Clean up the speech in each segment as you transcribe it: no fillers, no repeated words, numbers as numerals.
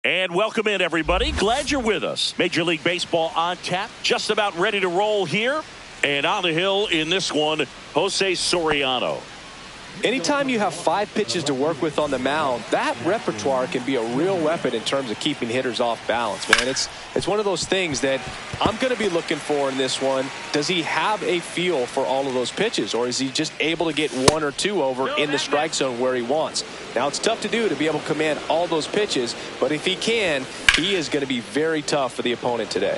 And welcome in, everybody. Glad you're with us. Major League Baseball on tap. Just about ready to roll here. And on the hill in this one, Jose Soriano. Anytime you have 5 pitches to work with on the mound, that repertoire can be a real weapon in terms of keeping hitters off balance, man. It's one of those things that I'm going to be looking for in this one. Does he have a feel for all of those pitches, or is he just able to get 1 or 2 over in the strike zone where he wants? Now, it's tough to do to be able to command all those pitches, but if he can, he is going to be very tough for the opponent today.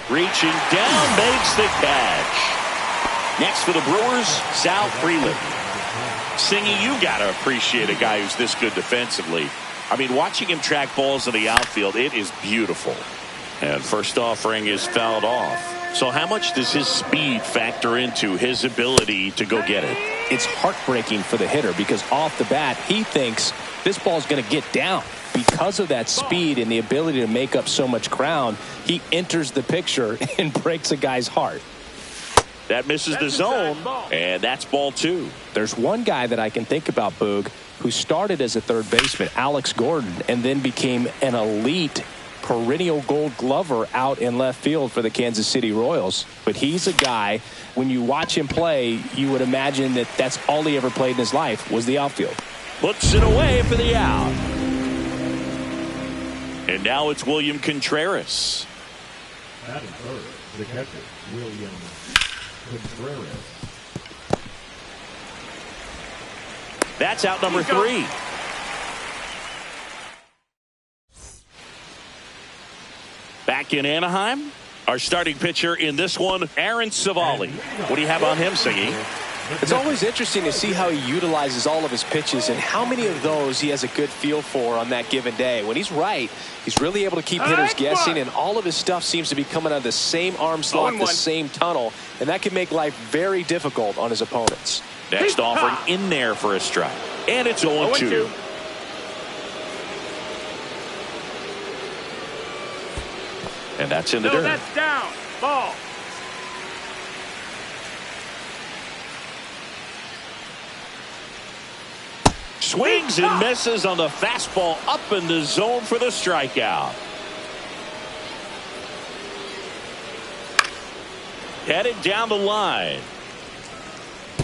Reaching down, makes the catch. Next for the Brewers, Sal Freeland. Singy, you got to appreciate a guy who's this good defensively. I mean, watching him track balls in the outfield, it is beautiful. And first offering is fouled off. So how much does his speed factor into his ability to go get it? It's heartbreaking for the hitter because off the bat, he thinks this ball is going to get down. Because of that speed and the ability to make up so much ground, he enters the picture and breaks a guy's heart. That misses the zone, and that's ball 2. There's one guy that I can think about, Boog, who started as a third baseman, Alex Gordon, and then became an elite perennial gold glover out in left field for the Kansas City Royals. But he's a guy, when you watch him play, you would imagine that that's all he ever played in his life was the outfield. Puts it away for the out. And now it's William Contreras. At third, the catcher, William Contreras. That's out number 3. Back in Anaheim, our starting pitcher in this one, Aaron Savali. What do you have on him, Singy? It's always interesting to see how he utilizes all of his pitches and how many of those he has a good feel for on that given day. When he's right, he's really able to keep hitters guessing, and all of his stuff seems to be coming out of the same arm slot, the same tunnel, and that can make life very difficult on his opponents. Next offering in there for a strike. And it's 0-2. And that's in the dirt. That's down. Ball. Swings and misses on the fastball up in the zone for the strikeout. Headed down the line.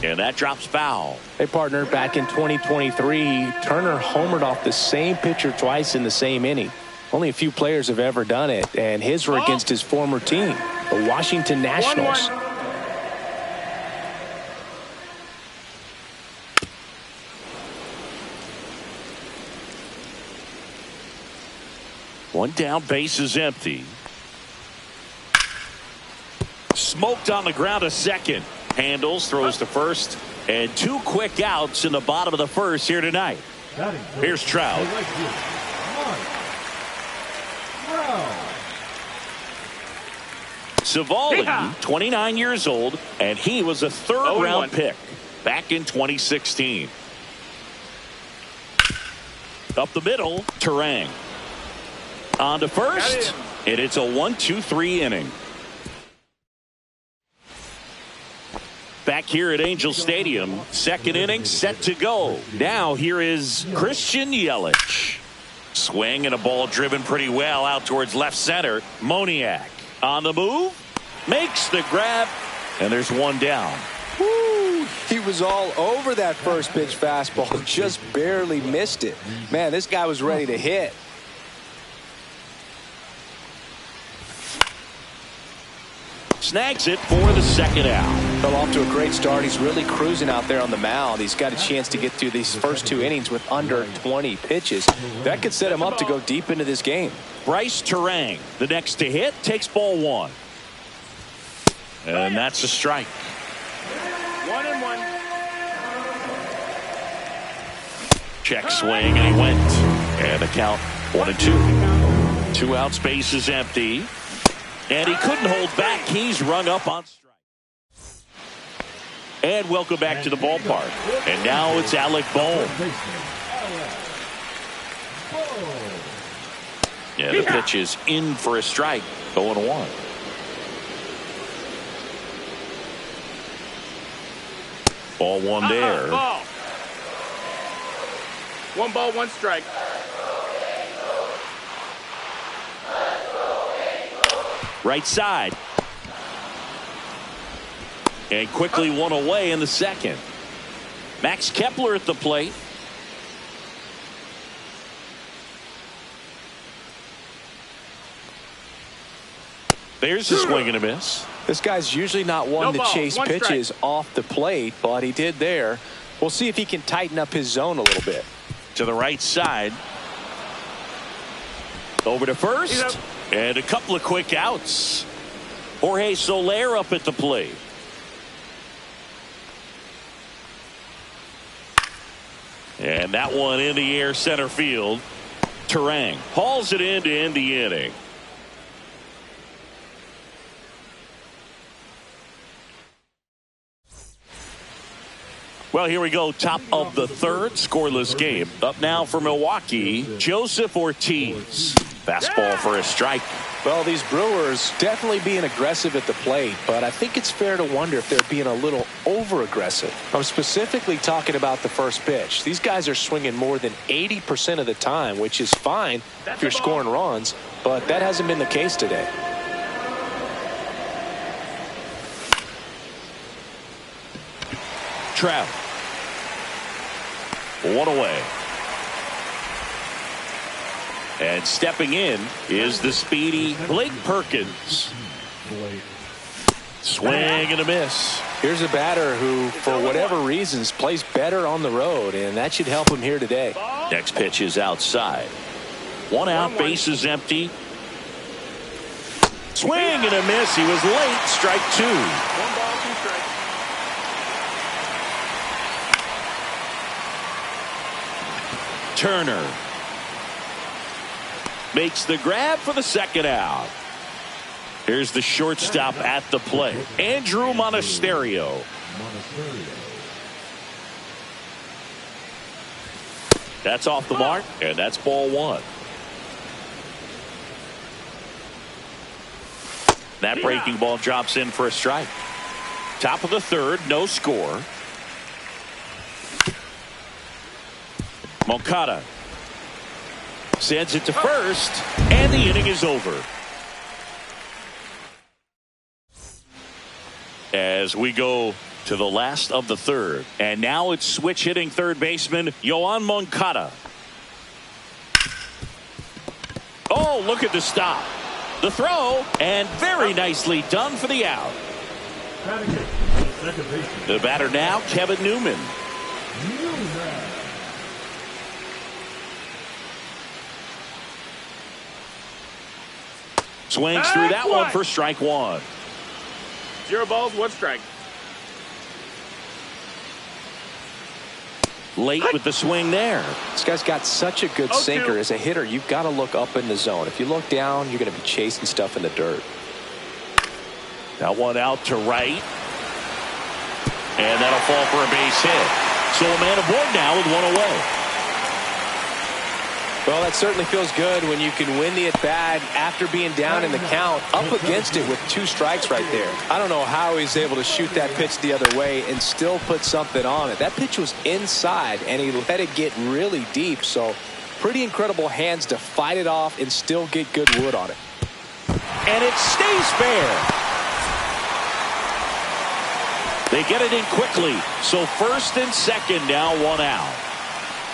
And that drops foul. Hey, partner, back in 2023, Turner homered off the same pitcher twice in the same inning. Only a few players have ever done it, and his were against his former team, the Washington Nationals. 1-1. One down, base is empty. Smoked on the ground, a second. Handles, throws to first, and 2 quick outs in the bottom of the first here tonight. Here's Trout. Savali, 29 years old, and he was a third-round pick back in 2016. Up the middle, Terang. On to first, and it's a 1-2-3 inning. Back here at Angel Stadium, second inning set to go. Now here is Christian Yelich. Swing and a ball driven pretty well out towards left center. Moniak on the move, makes the grab, and there's one down. Woo! He was all over that first pitch fastball, just barely missed it. Man, this guy was ready to hit. Snags it for the second out. Fell off to a great start. He's really cruising out there on the mound. He's got a chance to get through these first 2 innings with under 20 pitches. That could set him up to go deep into this game. Bryce Terang, the next to hit, takes ball 1. And that's a strike. 1-1. Check swing, and he went. And the count 1-2. 2 outs, base is empty. And he couldn't hold back. He's rung up on strike. And welcome back to the ballpark. And now it's Alec Bohm. Yeah, the pitch is in for a strike. 0-1. Ball 1 there. Ball. 1 ball, 1 strike. Right side. And quickly one away in the second. Max Kepler at the plate. There's a swing and a miss. This guy's usually not one to chase pitches off the plate, but he did there. We'll see if he can tighten up his zone a little bit. To the right side. Over to first. And a couple of quick outs. Jorge Soler up at the plate. And that one in the air center field. Terang hauls it in to end the inning. Well, here we go. Top of the third. Scoreless game. Up now for Milwaukee, Joseph Ortiz. Fastball for a strike. Well, these Brewers definitely being aggressive at the plate, but I think it's fair to wonder if they're being a little over-aggressive. I'm specifically talking about the first pitch. These guys are swinging more than 80% of the time, which is fine if you're scoring runs, but that hasn't been the case today. Trout. One away. And stepping in is the speedy Blake Perkins. Swing and a miss. Here's a batter who, for whatever reasons, plays better on the road, and that should help him here today. Next pitch is outside. One out, bases empty. Swing and a miss. He was late. Strike two. 1 ball, 2 strikes. Turner makes the grab for the second out. Here's the shortstop at the plate, Andrew Monasterio. That's off the mark, and that's ball one. That breaking ball drops in for a strike. Top of the third, no score. Moncada sends it to first, and the inning is over. As we go to the last of the third, and now it's switch hitting third baseman Yoan Moncada. Oh, look at the stop. The throw, and very nicely done for the out. The batter now, Kevin Newman. Swings through that one for strike one. 0 balls, 1 strike. Late with the swing there. This guy's got such a good sinker. As a hitter, you've got to look up in the zone. If you look down, you're going to be chasing stuff in the dirt. That one out to right. And that'll fall for a base hit. So a man aboard now with one away. Well, that certainly feels good when you can win the at-bat after being down in the count, up against it with 2 strikes right there. I don't know how he's able to shoot that pitch the other way and still put something on it. That pitch was inside, and he let it get really deep, so pretty incredible hands to fight it off and still get good wood on it. And it stays fair. They get it in quickly, so first and second now 1 out.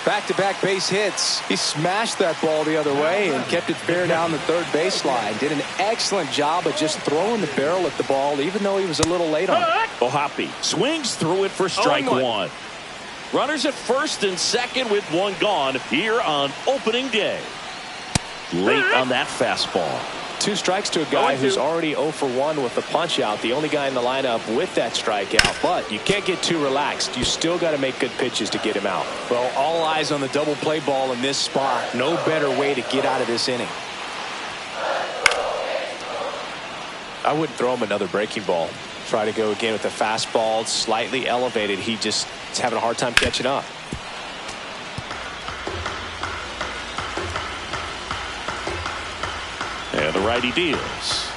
Back-to-back base hits. He smashed that ball the other way and kept it fair down the third baseline. Did an excellent job of just throwing the barrel at the ball, even though he was a little late on it. Ohapi swings through it for strike one. Runners at first and second with 1 gone here on opening day. Late on that fastball. 2 strikes to a guy who's already 0 for 1 with the punch out. The only guy in the lineup with that strikeout. But you can't get too relaxed. You still got to make good pitches to get him out. Well, all eyes on the double play ball in this spot. No better way to get out of this inning. I wouldn't throw him another breaking ball. Try to go again with the fastball, slightly elevated. He just is having a hard time catching up. And the righty deals.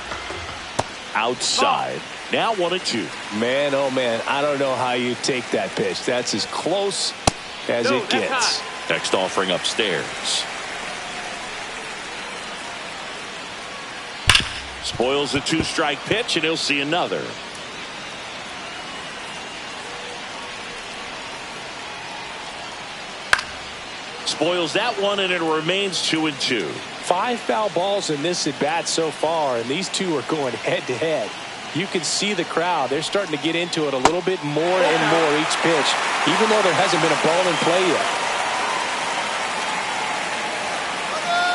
Outside. Now 1-2. Man, oh man, I don't know how you take that pitch. That's as close as it gets. Next offering upstairs. Spoils a 2-strike pitch, and he'll see another. Spoils that one, and it remains 2-2. 5 foul balls in this at bat so far, and these two are going head to head. You can see the crowd. They're starting to get into it a little bit more and more each pitch, even though there hasn't been a ball in play yet.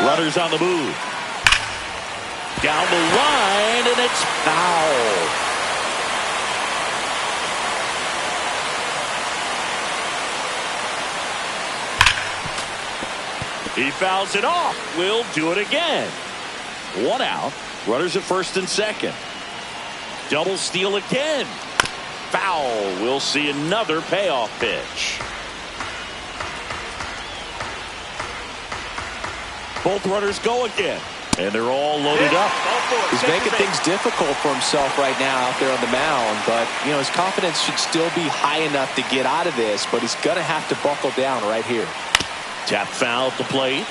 Runners on the move. Down the line, and it's foul. He fouls it off. We'll do it again. 1 out. Runners at first and second. Double steal again. Foul. We'll see another payoff pitch. Both runners go again. And they're all loaded up. He's making things difficult for himself right now out there on the mound. But, you know, his confidence should still be high enough to get out of this. But he's going to have to buckle down right here. Tap foul at the plate.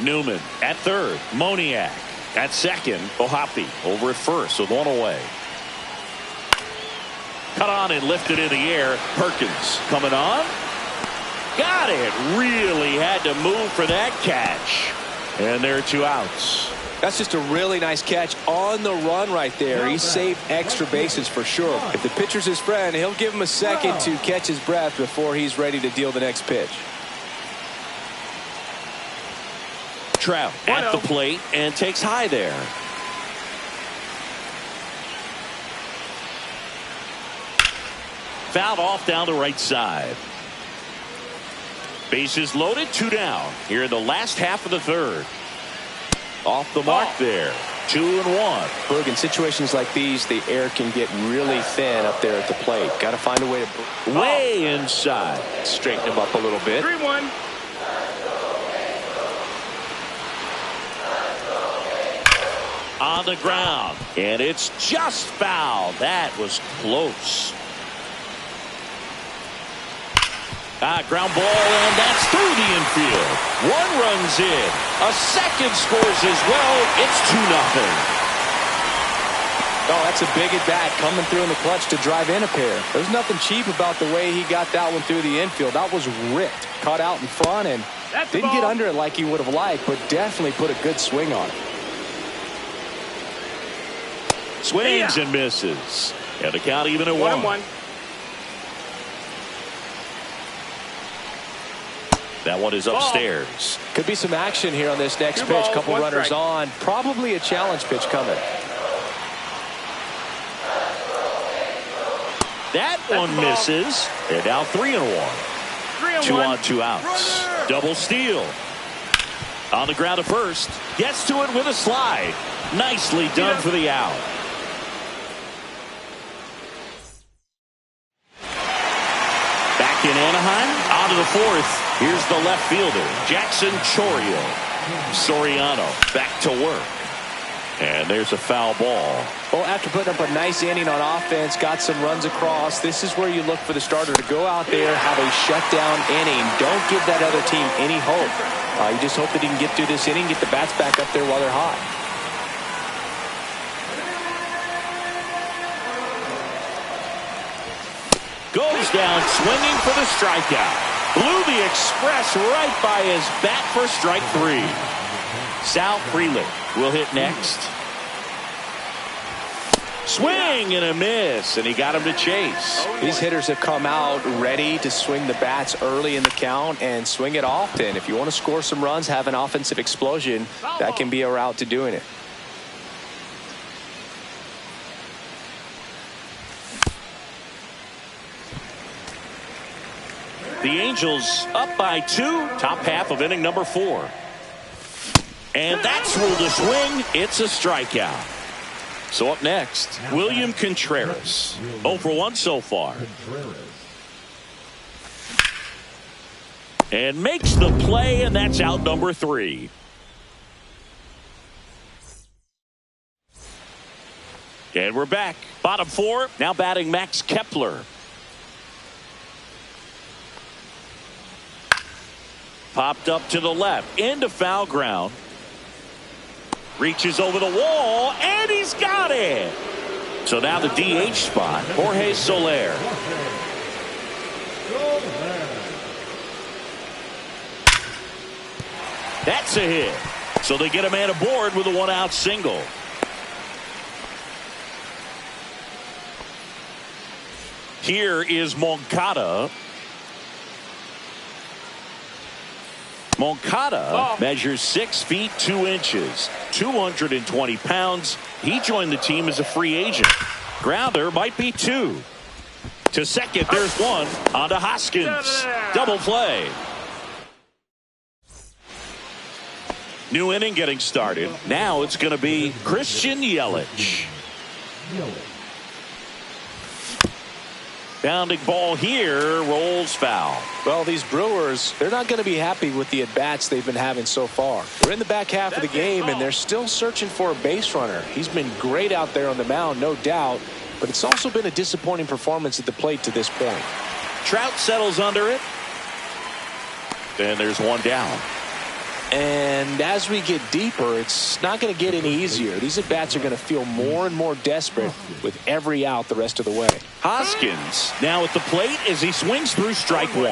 Newman at third. Moniak at second. Ohapi over at first with 1 away. Cut on and lifted in the air. Perkins coming on. Got it. Really had to move for that catch. And there are 2 outs. That's just a really nice catch on the run right there. He saved extra bases for sure. If the pitcher's his friend, he'll give him a second to catch his breath before he's ready to deal the next pitch. Trout at the plate and takes high there. Fouled off down the right side. Bases loaded, 2 down here in the last half of the third. Off the mark there. 2-1. Look, in situations like these, the air can get really thin up there at the plate. Got to find a way to way inside. Straighten him up a little bit. 3-1. On the ground, and it's just foul. That was close. Ground ball, and that's through the infield. 1 runs in. A second scores as well. It's 2-0. Oh, that's a big at bat coming through in the clutch to drive in a pair. There's nothing cheap about the way he got that one through the infield. That was ripped. Caught out in front and didn't get under it like he would have liked, but definitely put a good swing on it. Swings and misses. And the count even at 1-1. That one is upstairs. Could be some action here on this next pitch. Couple runners on. Probably a challenge pitch coming. That one misses. And now 3-1. 2 on, 2 outs. Double steal. On the ground at first. Gets to it with a slide. Nicely done for the out. Back in Anaheim. On to the fourth. Here's the left fielder, Jackson Chourio. Soriano back to work. And there's a foul ball. Well, after putting up a nice inning on offense, got some runs across, this is where you look for the starter to go out there, have a shutdown inning. Don't give that other team any hope. You just hope that he can get through this inning, get the bats back up there while they're hot. Goes down swinging for the strikeout. Blew the express right by his bat for strike 3. Sal Frelick will hit next. Swing and a miss, and he got him to chase. These hitters have come out ready to swing the bats early in the count and swing it often. If you want to score some runs, have an offensive explosion, that can be a route to doing it. The Angels up by 2, top half of inning number 4. And that's ruled a swing. It's a strikeout. So up next, William Contreras. 0 for 1 so far. And makes the play, and that's out number 3. And we're back. Bottom four, now batting Max Kepler. Popped up to the left, into foul ground. Reaches over the wall, and he's got it. So now the DH spot, Jorge Soler. That's a hit. So they get a man aboard with a one-out single. Here is Moncada. Moncada measures 6 feet 2 inches, 220 pounds. He joined the team as a free agent. Grounder might be 2. To second, there's 1. On to Hoskins. Double play. New inning getting started. Now it's going to be Christian Yelich. Bounding ball here, rolls foul. Well, these Brewers, they're not going to be happy with the at-bats they've been having so far. They're in the back half of the game, and they're still searching for a base runner. He's been great out there on the mound, no doubt, but it's also been a disappointing performance at the plate to this point. Trout settles under it. And there's 1 down. And as we get deeper, it's not going to get any easier. These at-bats are going to feel more and more desperate with every out the rest of the way. Hoskins now at the plate as he swings through strike 1.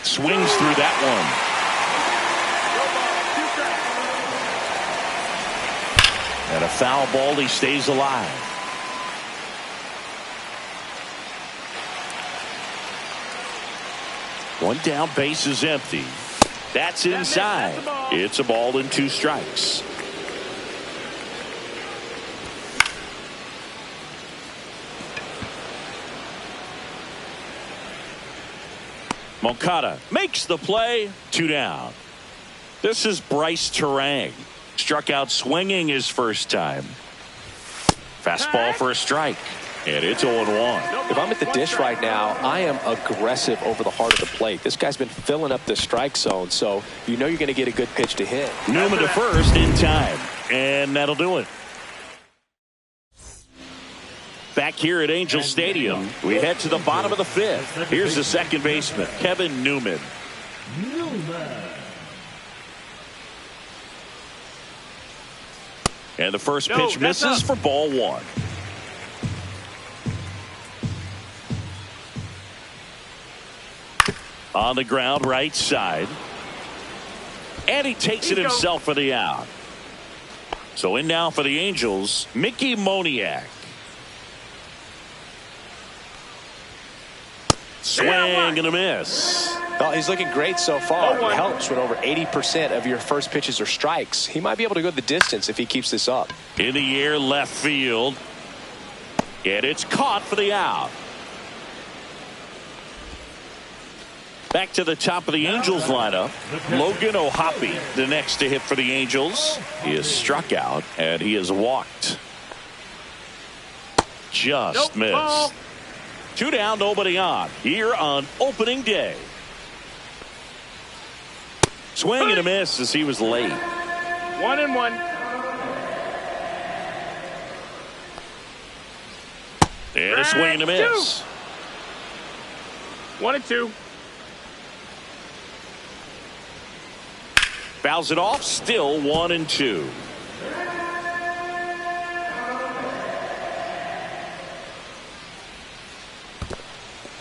Swings through that one. And a foul ball, he stays alive. One down, base is empty. That's inside. It's a ball and 2 strikes. Moncada makes the play. 2 down. This is Bryce Terang. Struck out swinging his first time. Fastball for a strike. And it's 0-1. If I'm at the dish right now, I am aggressive over the heart of the plate. This guy's been filling up the strike zone, so you know you're going to get a good pitch to hit. Newman to first in time. And that'll do it. Back here at Angel Stadium, we head to the bottom of the 5th. Here's the second baseman, Kevin Newman. And the first pitch misses for ball 1. On the ground, right side. And he takes it himself for the out. So in now for the Angels, Mickey Moniak. Swing and a miss. Well, he's looking great so far. It helps when over 80% of your first pitches are strikes. He might be able to go the distance if he keeps this up. In the air, left field. And it's caught for the out. Back to the top of the Angels lineup. Logan O'Hoppe, the next to hit for the Angels. He is struck out and he is walked. Just missed. 2 down, nobody on. Here on opening day. Swing and a miss as he was late. 1-1. And a swing and a miss. 1-2. Fouls it off, still 1-2.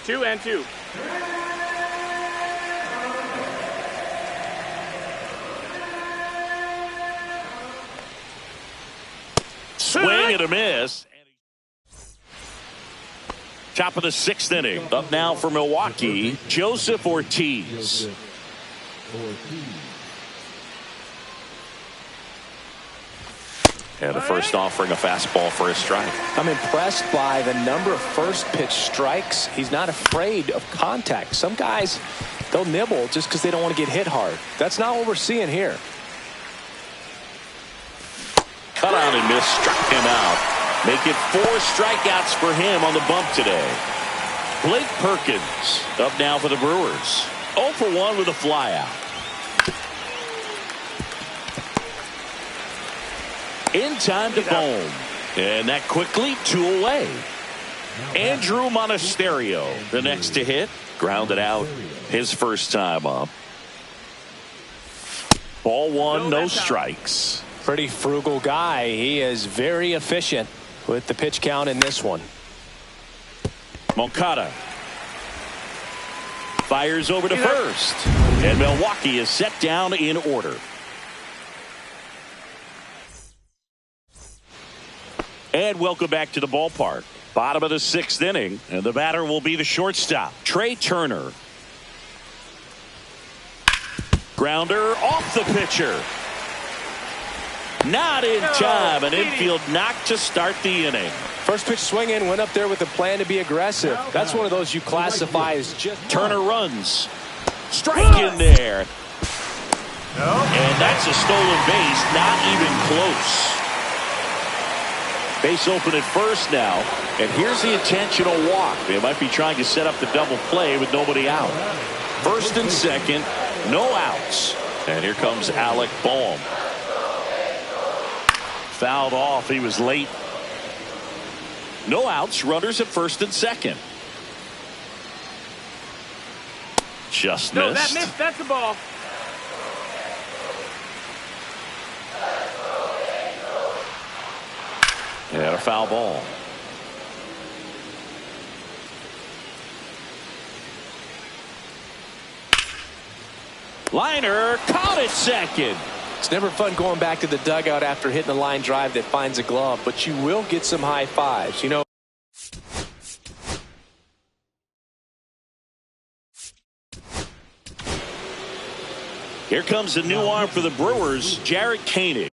Two and 2. Swing and a miss. Top of the 6th inning. Up now for Milwaukee, Joseph Ortiz. And the first offering a fastball for a strike. I'm impressed by the number of first pitch strikes. He's not afraid of contact. Some guys, they'll nibble just because they don't want to get hit hard. That's not what we're seeing here. Cut out and miss, struck him out. Make it 4 strikeouts for him on the bump today. Blake Perkins up now for the Brewers. 0 for 1 with a flyout. In time to Bohm. And that quickly 2 away. Andrew Monasterio, the next to hit. Grounded out his first time up. Ball 1, no strikes. Pretty frugal guy. He is very efficient with the pitch count in this one. Moncada fires over to first. And Milwaukee is set down in order. And welcome back to the ballpark. Bottom of the 6th inning, and the batter will be the shortstop, Trey Turner. Grounder off the pitcher. Not in time. An infield knock to start the inning. First pitch swinging, went up there with a plan to be aggressive. That's one of those you classify as just... Turner runs. Strike in there. And that's a stolen base. Not even close. Base open at first now. And here's the intentional walk. They might be trying to set up the double play with nobody out. First and second, no outs. And here comes Alec Bohm. Fouled off. He was late. No outs. Runners at first and second. Just missed. No, that missed. That's the ball. And a foul ball. Liner caught it second. It's never fun going back to the dugout after hitting a line drive that finds a glove, but you will get some high fives. You know. Here comes the new arm for the Brewers, Jarred Koenig.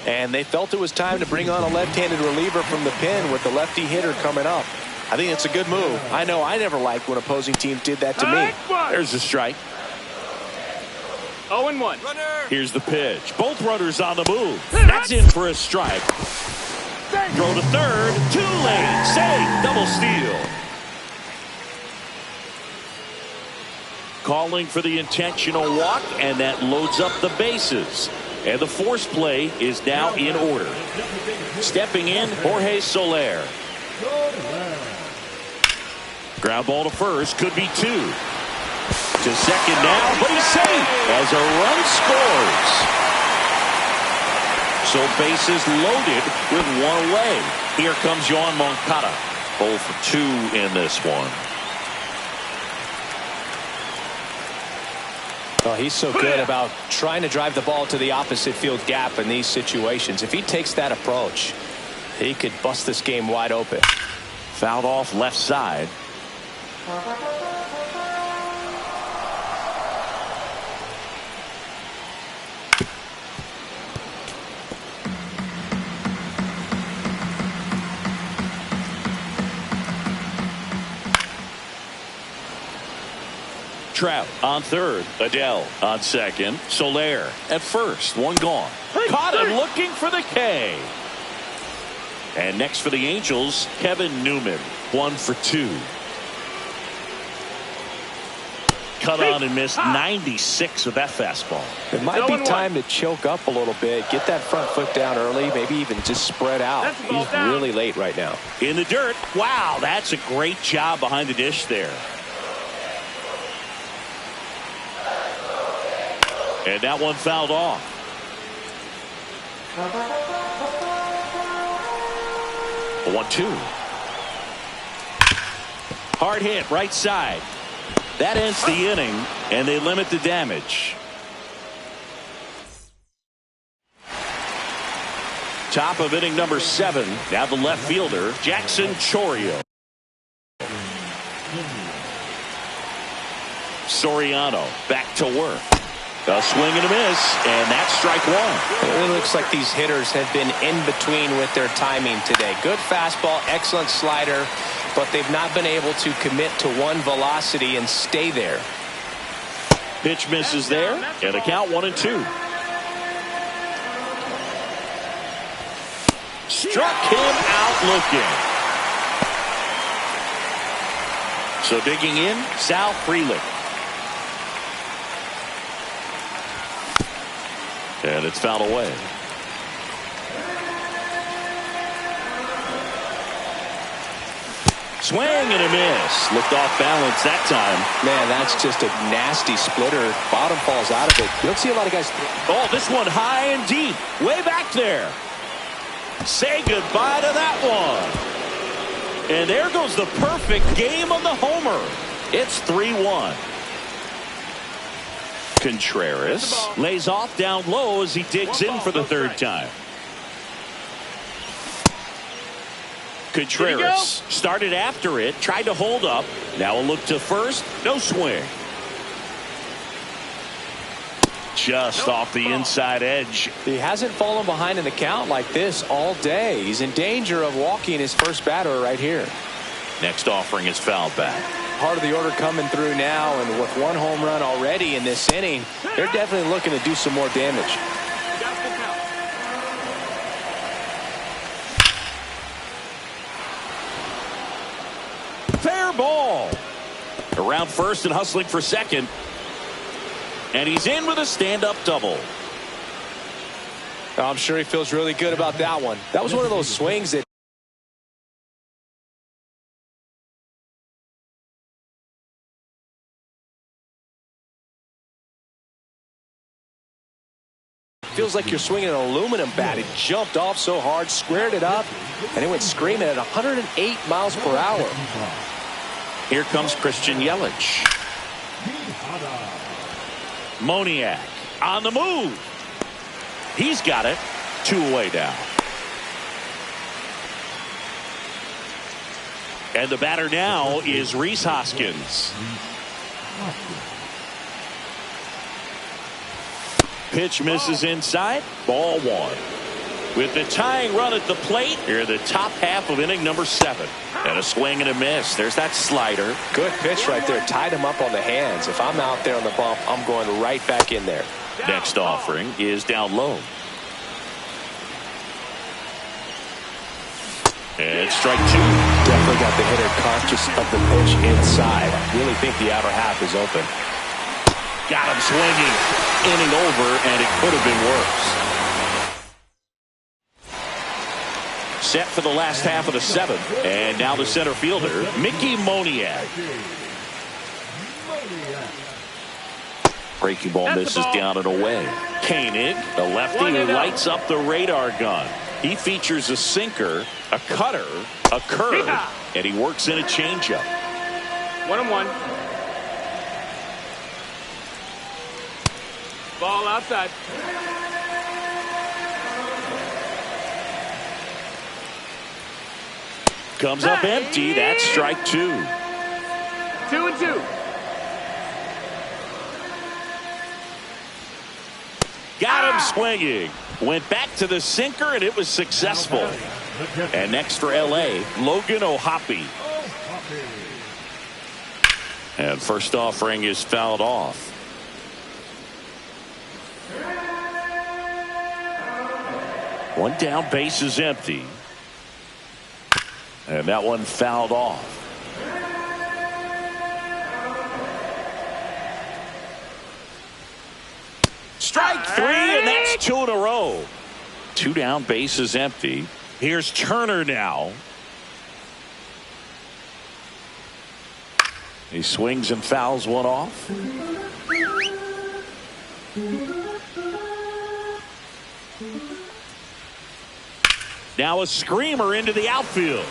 And they felt it was time to bring on a left-handed reliever from the pen with the lefty hitter coming up. I think it's a good move. I know I never liked when opposing teams did that to me. There's the strike. 0-1. Here's the pitch. Both runners on the move. That's in for a strike. Throw to third. Too late. Save. Double steal. Calling for the intentional walk, and that loads up the bases. And the force play is now in order. Stepping in, Jorge Soler. Ground ball to first, could be 2. To second now, but he's safe as a run scores. So bases loaded with 1 away. Here comes Yoan Moncada. 0 for 2 in this one. Oh, he's so good about trying to drive the ball to the opposite field gap in these situations. If he takes that approach, he could bust this game wide open. Fouled off left side. Trout on third. Adele on second. Soler at first. 1 gone. Caught him looking for the K. And next for the Angels, Kevin Newman. 1 for 2. Cut on and missed 96 with that fastball. It might be time to choke up a little bit. Get that front foot down early. Maybe even just spread out. He's really late right now. In the dirt. Wow, that's a great job behind the dish there. And that one fouled off. A 1-2. Hard hit right side. That ends the inning, and they limit the damage. Top of inning number 7. Now the left fielder, Jackson Chourio. Soriano back to work. A swing and a miss, and that's strike 1. It looks like these hitters have been in between with their timing today. Good fastball, excellent slider, but they've not been able to commit to one velocity and stay there. Pitch misses there, and the count 1-2. Struck him out looking. So digging in, Sal Frelick. And it's fouled away. Swing and a miss. Looked off balance that time. Man, that's just a nasty splitter. Bottom falls out of it. You don't see a lot of guys. Oh, this one high and deep. Way back there. Say goodbye to that one. And there goes the perfect game of the homer. It's 3-1. Contreras lays off down low as he digs in for the third time. Contreras started after it, tried to hold up. Now a look to first, no swing. Just off the inside edge. He hasn't fallen behind in the count like this all day. He's in danger of walking his first batter right here. Next offering is fouled back. Part of the order coming through now, and with one home run already in this inning, they're definitely looking to do some more damage. Fair ball. Around first and hustling for second. And he's in with a stand-up double. I'm sure he feels really good about that one. That was one of those swings that feels like you're swinging an aluminum bat. It jumped off so hard, squared it up, and it went screaming at 108 miles per hour. Here comes Christian Yelich. Moniak on the move. He's got it. 2 away now. And the batter now is Rhys Hoskins. Pitch misses inside. Ball 1. With the tying run at the plate, here the top half of inning number 7. And a swing and a miss. There's that slider. Good pitch right there. Tied him up on the hands. If I'm out there on the bump, I'm going right back in there. Next offering is down low. And strike 2. Definitely got the hitter conscious of the pitch inside. I really think the outer half is open. Got him swinging. Inning over, and it could have been worse. Set for the last half of the 7th. And now the center fielder, Mickey Moniak. Breaking ball misses down and away. Koenig, the lefty who lights up the radar gun. He features a sinker, a cutter, a curve, and he works in a changeup. 1-1. Ball outside. Comes up empty. That's strike 2. 2-2. Got him swinging. Went back to the sinker, and it was successful. And next for L.A., Logan O'Hoppe. And first offering is fouled off. One down, base is empty. And that one fouled off. Strike 3, and that's 2 in a row. 2 down, base is empty. Here's Turner now. He swings and fouls one off. Now a screamer into the outfield.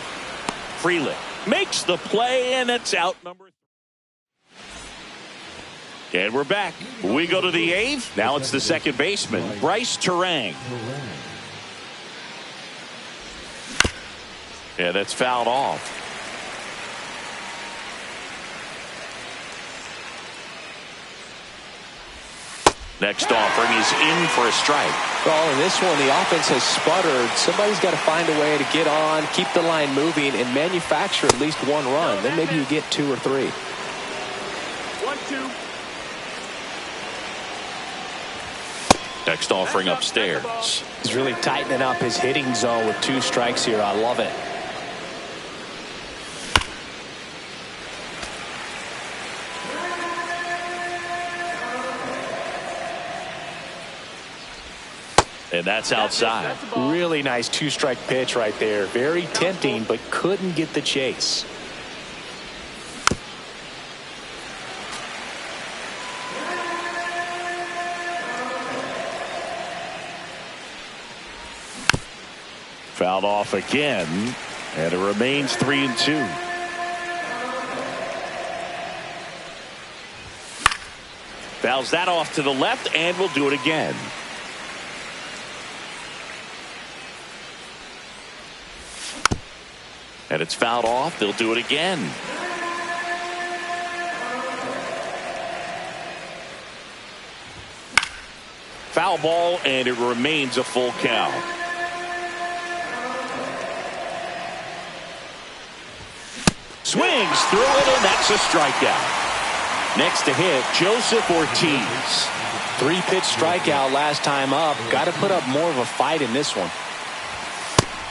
Frelick makes the play, and it's out number 3. And we're back. We go to the 8th. Now it's the second baseman, Bryce Turang. Yeah, that's fouled off. Next offering is in for a strike. Well, in this one, the offense has sputtered. Somebody's got to find a way to get on, keep the line moving, and manufacture at least one run. Then maybe you get 2 or 3. 1-2. Next offering upstairs. He's really tightening up his hitting zone with 2 strikes here. I love it. And that's outside. Really nice two-strike pitch right there. Very tempting, but couldn't get the chase. Fouled off again, and it remains 3-2. Fouls that off to the left, and we'll do it again. And it's fouled off. They'll do it again. Foul ball, and it remains a full count. Swings through it, and that's a strikeout. Next to hit, Joseph Ortiz. 3-pitch strikeout last time up. Got to put up more of a fight in this one.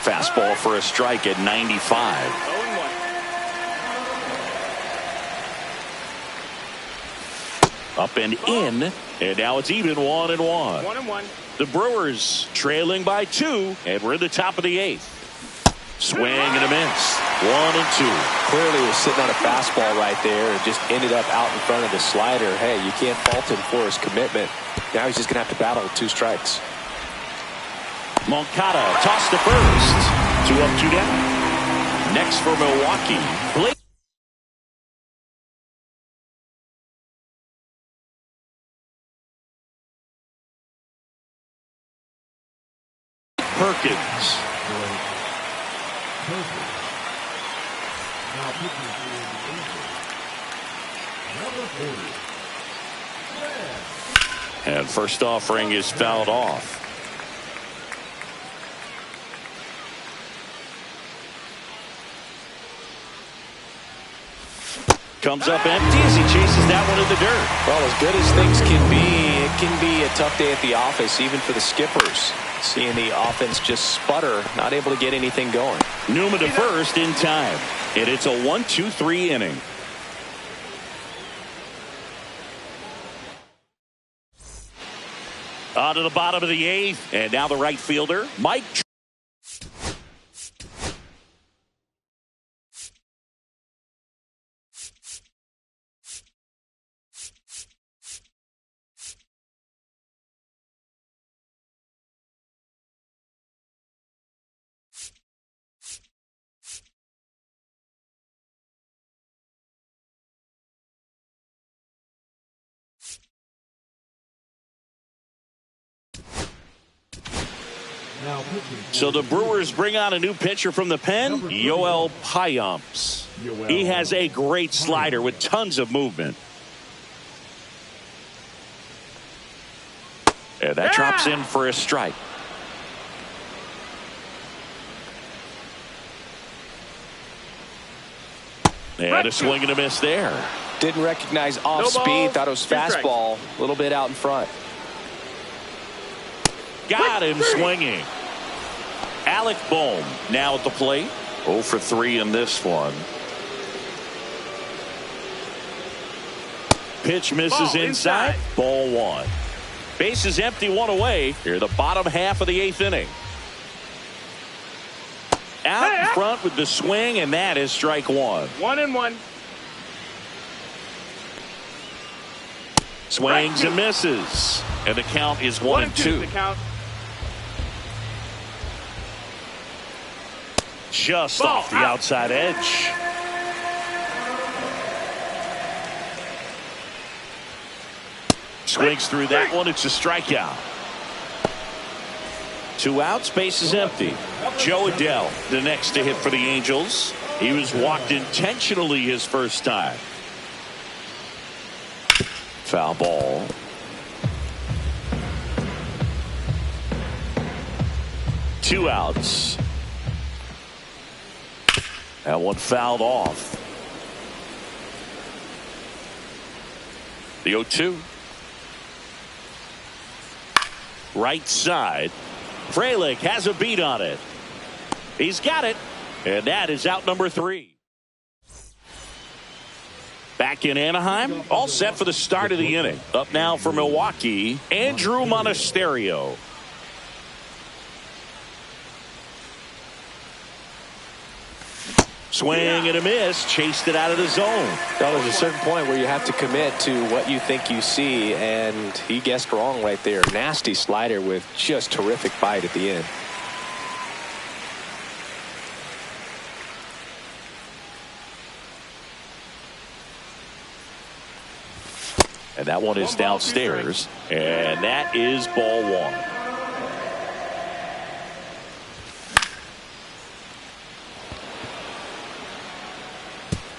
Fastball for a strike at 95. 0-1. Up and in, and now it's even 1-1. 1-1. The Brewers trailing by 2, and we're in the top of the 8th. Swing and a miss. 1-2. Clearly was sitting on a fastball right there and just ended up out in front of the slider. Hey, you can't fault him for his commitment. Now he's just going to have to battle with 2 strikes. Moncada tossed to first. 2 up, 2 down. Next for Milwaukee, Blake Perkins. Now pitching for the Angels, number 40. And first offering is fouled off. Comes up empty as he chases that one in the dirt. Well, as good as things can be, it can be a tough day at the office, even for the skippers. Seeing the offense just sputter, not able to get anything going. Newman to first in time. And it's a 1-2-3 inning. On to the bottom of the 8th. And now the right fielder, Mike. So the Brewers bring on a new pitcher from the pen, Yoel Payamps. He has a great slider with tons of movement. And that drops in for a strike. And a swing and a miss there. Didn't recognize off speed, thought it was fastball, a little bit out in front. Got him swinging. Alec Bohm now at the plate. 0 for 3 in this one. Pitch misses inside. Ball 1. Base is empty, 1 away. Here the bottom half of the 8th inning. Out in front with the swing, and that is strike 1. 1-1. Swings and misses. And the count is 1-2. The count. Just off the outside edge. Swings through that one. It's a strikeout. 2 outs. Base is empty. Joe Adell, the next to hit for the Angels. He was walked intentionally his first time. Foul ball. Two outs. That one fouled off. The 0-2. Right side. Frelick has a beat on it. He's got it. And that is out number 3. Back in Anaheim, all set for the start of the inning. Up now for Milwaukee, Andrew Monasterio. Swing and a miss. Chased it out of the zone. Well, there's a certain point where you have to commit to what you think you see, and he guessed wrong right there. Nasty slider with just terrific bite at the end. And that one is downstairs. And that is ball one.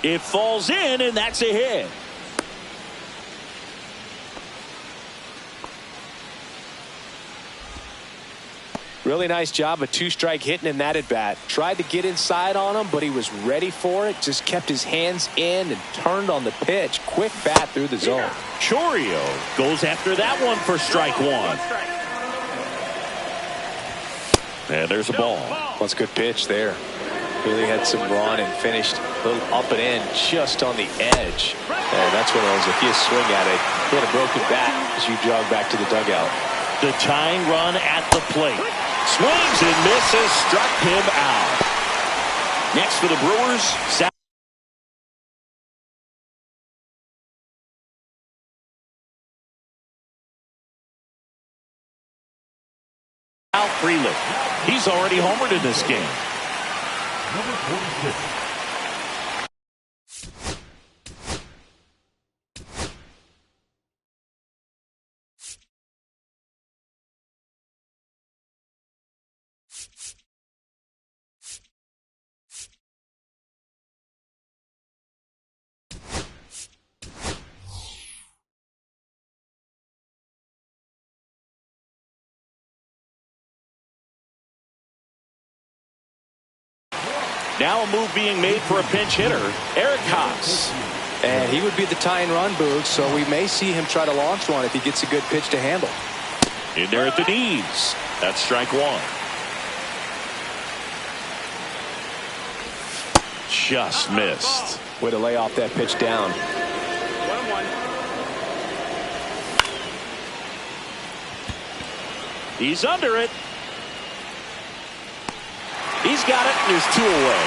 It falls in, and that's a hit. Really nice job of two-strike hitting in that at-bat. Tried to get inside on him, but he was ready for it. Just kept his hands in and turned on the pitch. Quick bat through the zone. Chorio goes after that one for strike one. And there's a ball. That's a good pitch there. Really had some run and finished a little up and in just on the edge. And that's one of those, if you swing at it, hit a broken bat as you jog back to the dugout. The tying run at the plate. Swings and misses, struck him out. Next for the Brewers, South Freeland. He's already homered in this game. Number 46. Now a move being made for a pinch hitter, Eric Haas. And he would be the tying run, Boog, so we may see him try to launch one if he gets a good pitch to handle. In there at the knees. That's strike one. Just missed. Way to lay off that pitch down. 1-1. He's under it. He's got it, and there's two away.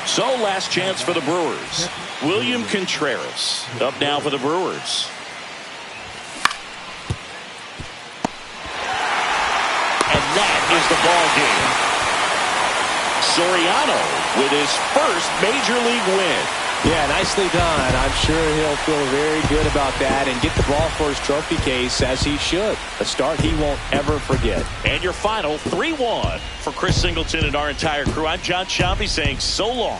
So last chance for the Brewers. William Contreras up now for the Brewers. And that is the ball game. Soriano with his first major league win. Yeah, nicely done. I'm sure he'll feel very good about that and get the ball for his trophy case, as he should. A start he won't ever forget. And your final 3-1 for Chris Singleton and our entire crew. I'm John Sciambi saying so long.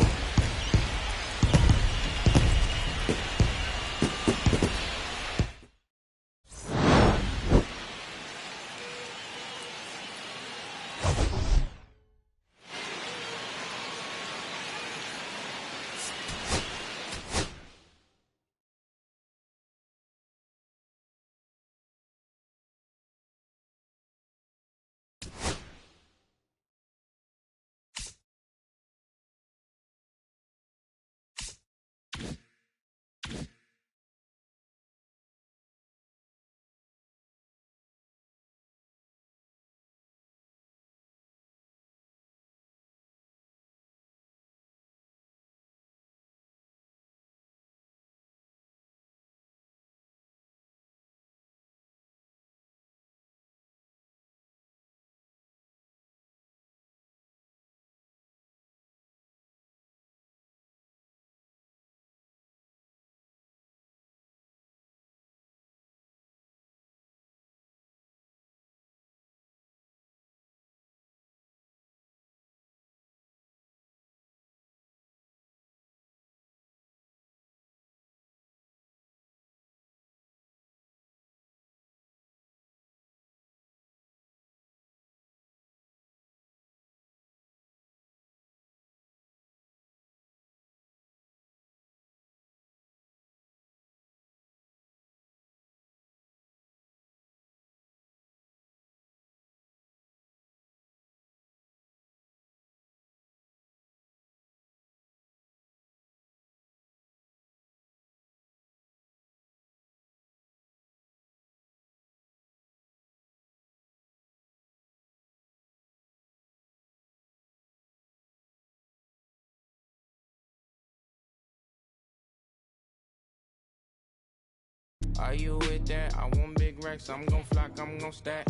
Are you with that? I want big racks, I'm gon' flock, I'm gon' stack.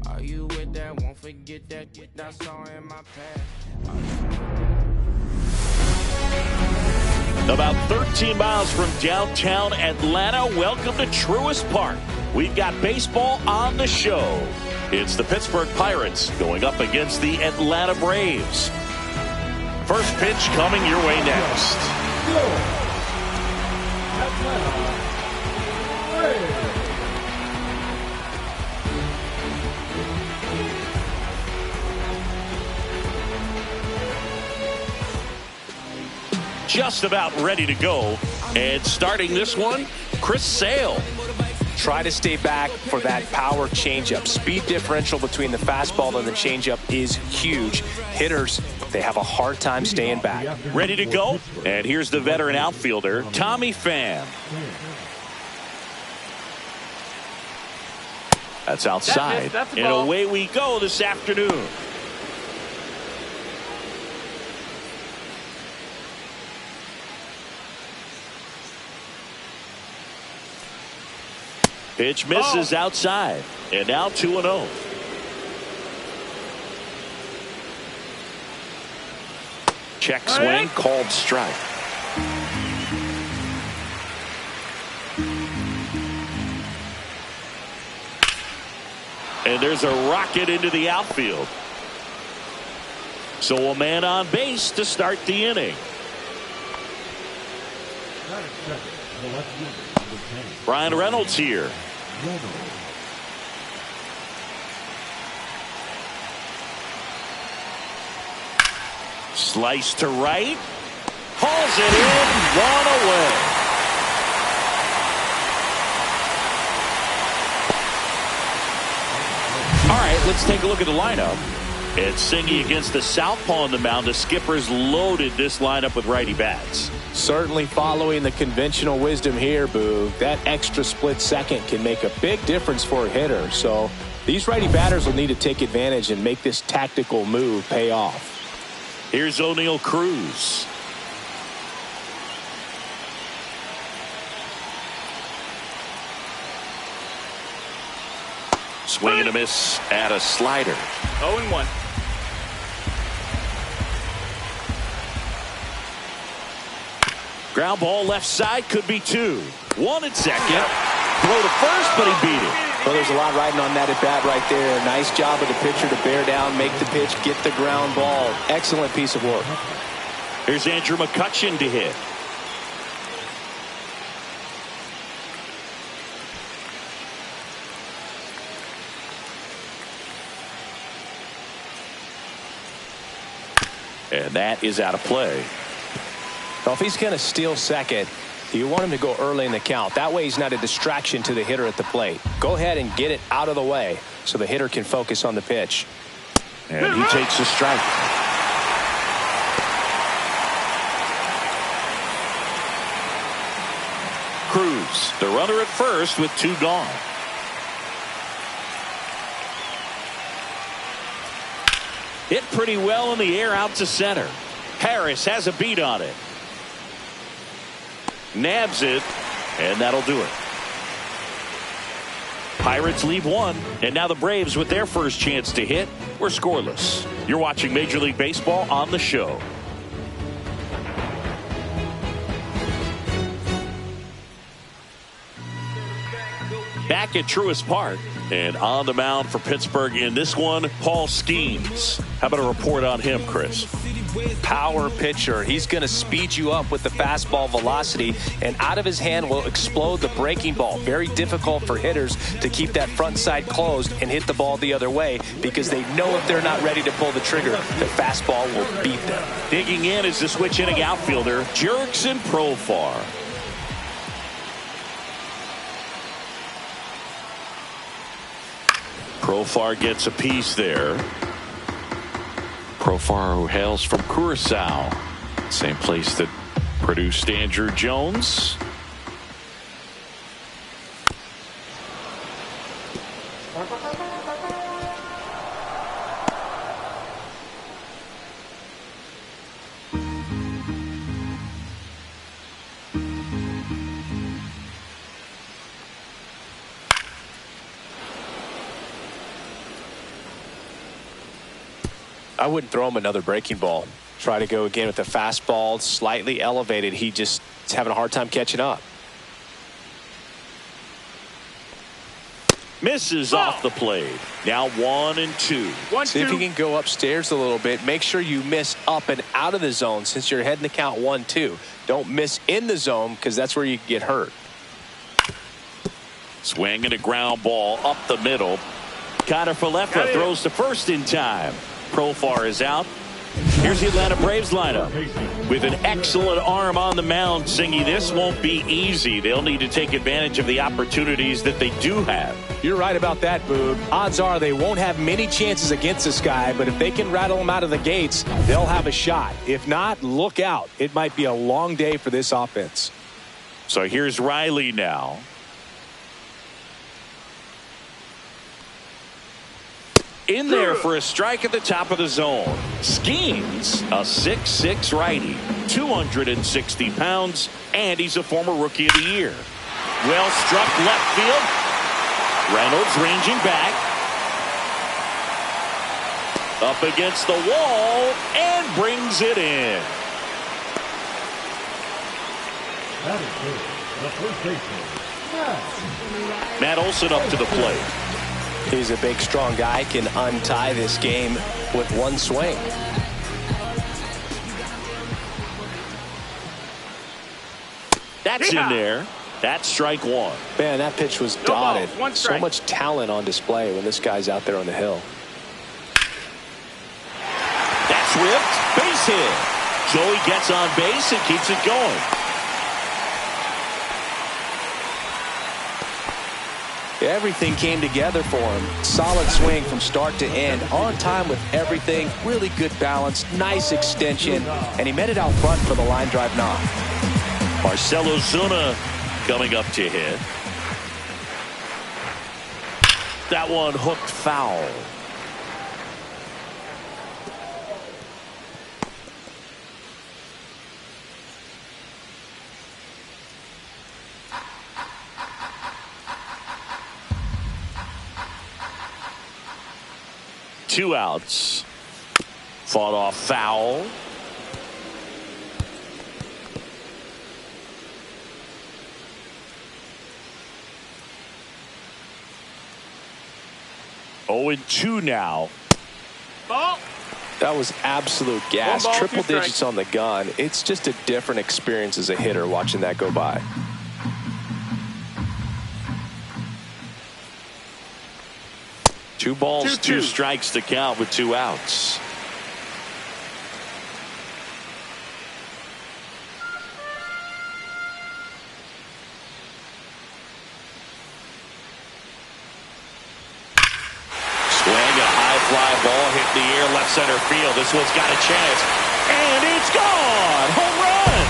Are you with that? Won't forget that I saw in my past. About 13 miles from downtown Atlanta, welcome to Truist Park. We've got baseball on the show. It's the Pittsburgh Pirates going up against the Atlanta Braves. First pitch coming your way next. Just about ready to go. And starting this one, Chris Sale. Try to stay back for that power changeup. Speed differential between the fastball and the changeup is huge. Hitters, they have a hard time staying back. Ready to go? And here's the veteran outfielder, Tommy Pham. That's outside. That's and away we go this afternoon. Pitch misses outside. And now 2-0. Check swing, called strike. And there's a rocket into the outfield. So a man on base to start the inning. Brian Reynolds here. Slice to right. Hauls it in. One away. All right, let's take a look at the lineup. And Singy against the southpaw on the mound. The skipper's loaded this lineup with righty bats. Certainly following the conventional wisdom here, Boo. That extra split second can make a big difference for a hitter. So these righty batters will need to take advantage and make this tactical move pay off. Here's O'Neal Cruz. Swing and a miss at a slider. 0-1. Ground ball left side, could be two. One at second. Throw to first, but he beat it. Well, there's a lot riding on that at bat right there. Nice job of the pitcher to bear down, make the pitch, get the ground ball. Excellent piece of work. Here's Andrew McCutchen to hit. And that is out of play. Well, if he's going to steal second, you want him to go early in the count. That way he's not a distraction to the hitter at the plate. Go ahead and get it out of the way so the hitter can focus on the pitch. And he takes a strike. Cruz, the runner at first with two gone. Hit pretty well in the air out to center. Harris has a beat on it. Nabs it, and that'll do it. Pirates leave one, and now the Braves with their first chance to hit. We're scoreless. You're watching Major League Baseball on the show. Back at Truist Park, and on the mound for Pittsburgh in this one, Paul Skeens. How about a report on him, Chris? Power pitcher. He's going to speed you up with the fastball velocity, and out of his hand will explode the breaking ball. Very difficult for hitters to keep that front side closed and hit the ball the other way because they know if they're not ready to pull the trigger, the fastball will beat them. Digging in is the switch hitting outfielder, Jurickson Profar. Profar gets a piece there. Profar, who hails from Curacao, same place that produced Andrew Jones. I wouldn't throw him another breaking ball. Try to go again with the fastball, slightly elevated. He just is having a hard time catching up. Misses off the plate. Now 1-2. See if you can go upstairs a little bit. Make sure you miss up and out of the zone since you're heading to count 1-2. Don't miss in the zone because that's where you get hurt. Swing and a ground ball up the middle. Connor Falefa throws to first in time. Profar is out. Here's the Atlanta Braves lineup. With an excellent arm on the mound, Singy, this won't be easy. They'll need to take advantage of the opportunities that they do have. You're right about that, Boog. Odds are they won't have many chances against this guy, but if they can rattle him out of the gates, they'll have a shot. If not, look out. It might be a long day for this offense. So here's Riley now. In there for a strike at the top of the zone. Schemes, a 6'6" righty, 260 pounds, and he's a former Rookie of the Year. Well struck left field. Reynolds ranging back. Up against the wall and brings it in. Matt Olson up to the plate. He's a big, strong guy, can untie this game with one swing. That's in there. That's strike one. Man, that pitch was dotted. So much talent on display when this guy's out there on the hill. That's ripped. Base hit. Joey gets on base and keeps it going. Everything came together for him. Solid swing from start to end. On time with everything. Really good balance. Nice extension. And he met it out front for the line drive knock. Marcelo Zuna coming up to hit. That one hooked foul. Two outs. Fought off foul. Oh, and 2 now. Ball. That was absolute gas. One ball, Triple 2 strikes. digits on the gun. It's just a different experience as a hitter watching that go by. Two balls, 2-2. 2 strikes to count with 2 outs. Fly ball hit in the air left center field. This one's got a chance. And it's gone. Home run.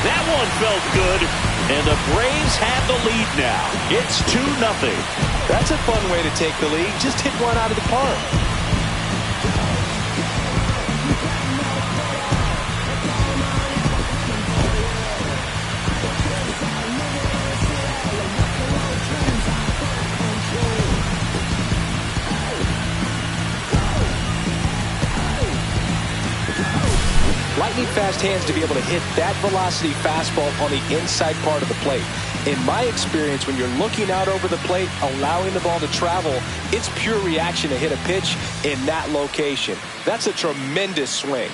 That one felt good. And the Braves have the lead now. It's 2-0. That's a fun way to take the lead. Just hit one out of the park. Lightning fast hands to be able to hit that velocity fastball on the inside part of the plate. In my experience, when you're looking out over the plate, allowing the ball to travel, it's pure reaction to hit a pitch in that location. That's a tremendous swing.